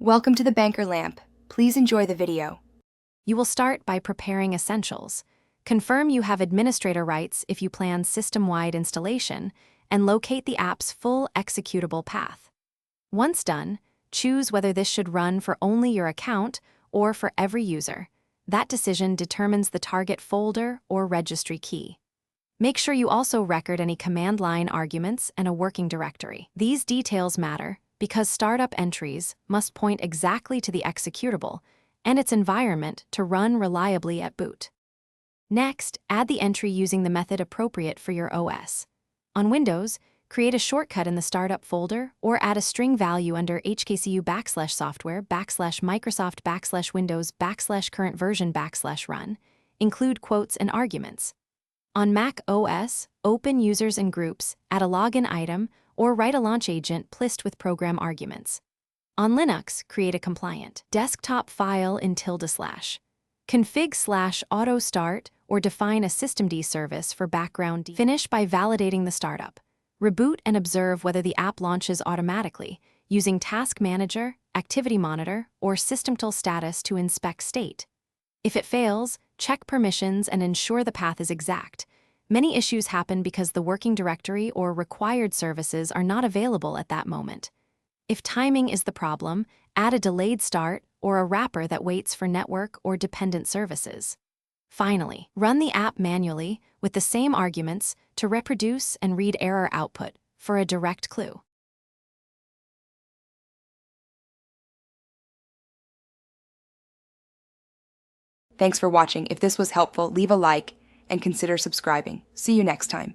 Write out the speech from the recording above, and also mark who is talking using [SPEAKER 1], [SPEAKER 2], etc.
[SPEAKER 1] Welcome to the Banker Lamp. Please enjoy the video.
[SPEAKER 2] You will start by preparing essentials. Confirm you have administrator rights if you plan system-wide installation, and locate the app's full executable path. Once done, choose whether this should run for only your account or for every user. That decision determines the target folder or registry key. Make sure you also record any command line arguments and a working directory. These details matter because startup entries must point exactly to the executable and its environment to run reliably at boot. Next, add the entry using the method appropriate for your OS. On Windows, create a shortcut in the startup folder or add a string value under hkcu/software/Microsoft/Windows/current version/run. Include quotes and arguments. On Mac OS, open users and groups, add a login item, or write a launch agent list with program arguments. On Linux, create a compliant desktop file in ~. Config/auto start or define a systemd service for background. Finish by validating the startup. Reboot and observe whether the app launches automatically, using Task Manager, Activity Monitor, or systemtool status to inspect state. If it fails, check permissions and ensure the path is exact. Many issues happen because the working directory or required services are not available at that moment. If timing is the problem, add a delayed start or a wrapper that waits for network or dependent services. Finally, run the app manually with the same arguments to reproduce and read error output for a direct clue.
[SPEAKER 1] Thanks for watching. If this was helpful, leave a like and consider subscribing. See you next time.